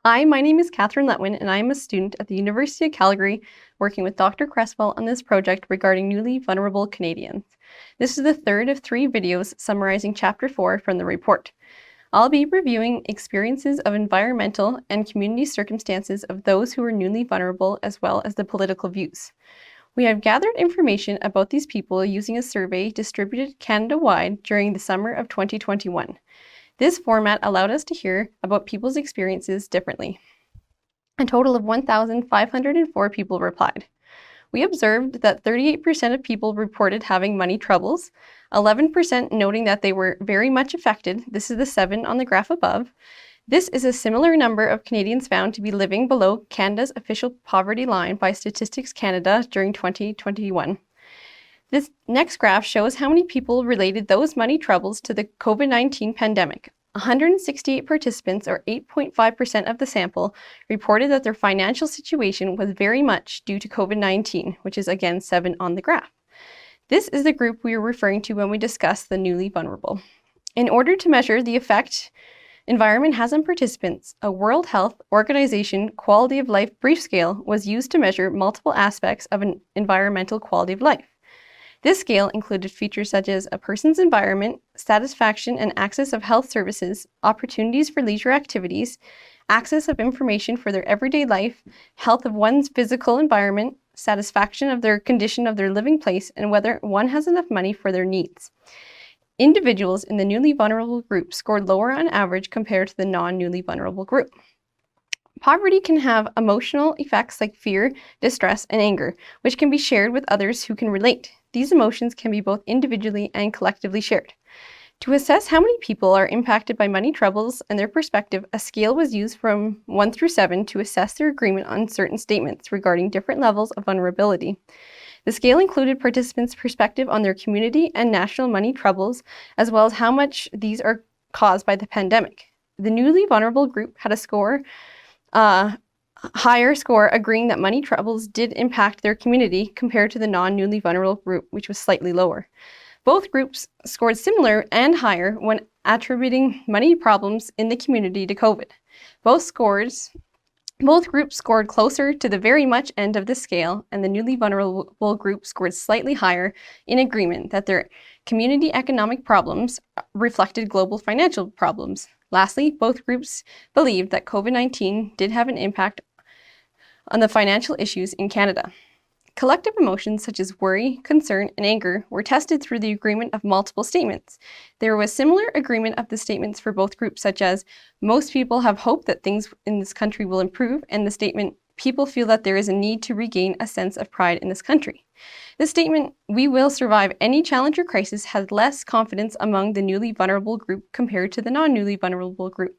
Hi, my name is Catherine Letwin, and I am a student at the University of Calgary working with Dr. Cresswell on this project regarding newly vulnerable Canadians. This is the third of 3 videos summarizing Chapter 4 from the report. I'll be reviewing experiences of environmental and community circumstances of those who are newly vulnerable as well as the political views. We have gathered information about these people using a survey distributed Canada-wide during the summer of 2021. This format allowed us to hear about people's experiences differently. A total of 1,504 people replied. We observed that 38% of people reported having money troubles, 11% noting that they were very much affected. This is the 7 on the graph above. This is a similar number of Canadians found to be living below Canada's official poverty line by Statistics Canada during 2021. This next graph shows how many people related those money troubles to the Covid-19 pandemic. 168 participants, or 8.5% of the sample, reported that their financial situation was very much due to Covid-19, which is again 7 on the graph. This is the group we are referring to when we discuss the newly vulnerable. In order to measure the effect environment has on participants, a World Health Organization quality of life brief scale was used to measure multiple aspects of an environmental quality of life. This scale included features such as a person's environment, satisfaction and access of health services, opportunities for leisure activities, access of information for their everyday life, health of one's physical environment, satisfaction of their condition of their living place, and whether one has enough money for their needs. Individuals in the newly vulnerable group scored lower on average compared to the non-newly vulnerable group. Poverty can have emotional effects like fear, distress, and anger, which can be shared with others who can relate. These emotions can be both individually and collectively shared. To assess how many people are impacted by money troubles and their perspective, a scale was used from 1 through 7 to assess their agreement on certain statements regarding different levels of vulnerability. The scale included participants' perspective on their community and national money troubles, as well as how much these are caused by the pandemic. The newly vulnerable group had a higher score agreeing that money troubles did impact their community compared to the non-newly vulnerable group, which was slightly lower. Both groups scored similar and higher when attributing money problems in the community to COVID. Both groups scored closer to the very much end of the scale, and the newly vulnerable group scored slightly higher in agreement that their community economic problems reflected global financial problems. Lastly, both groups believed that COVID-19 did have an impact on the financial issues in Canada. Collective emotions such as worry, concern, and anger were tested through the agreement of multiple statements. There was similar agreement of the statements for both groups, such as most people have hope that things in this country will improve, and the statement people feel that there is a need to regain a sense of pride in this country. The statement, we will survive any challenge or crisis, has less confidence among the newly vulnerable group compared to the non-newly vulnerable group.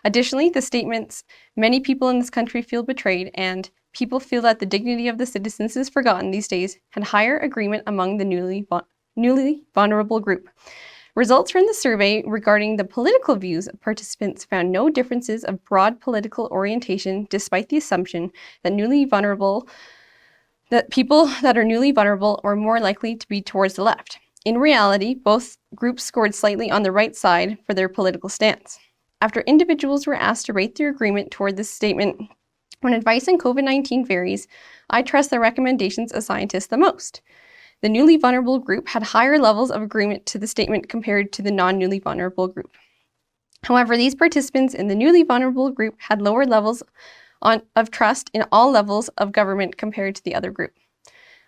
Additionally, the statements, many people in this country feel betrayed, and people feel that the dignity of the citizens is forgotten these days, had higher agreement among the newly vulnerable group. Results from the survey regarding the political views of participants found no differences of broad political orientation, despite the assumption that people that are newly vulnerable are more likely to be towards the left. In reality, both groups scored slightly on the right side for their political stance. After individuals were asked to rate their agreement toward this statement, when advice on COVID-19 varies, I trust the recommendations of scientists the most. The newly vulnerable group had higher levels of agreement to the statement compared to the non-newly vulnerable group. However, these participants in the newly vulnerable group had lower levels of trust in all levels of government compared to the other group.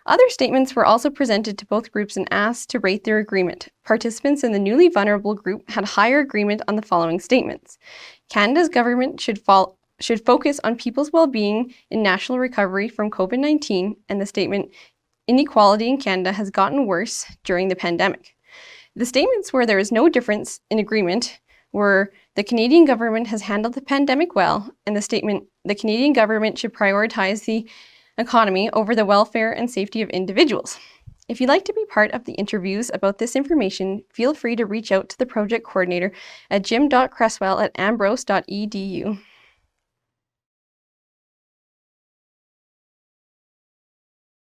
Other statements were also presented to both groups and asked to rate their agreement. Participants in the newly vulnerable group had higher agreement on the following statements. Canada's government should focus on people's well-being in national recovery from COVID-19, and the statement, inequality in Canada has gotten worse during the pandemic. The statements where there is no difference in agreement were the Canadian government has handled the pandemic well, and the statement, the Canadian government should prioritize the economy over the welfare and safety of individuals. If you'd like to be part of the interviews about this information, feel free to reach out to the project coordinator at jim.cresswell@ambrose.edu.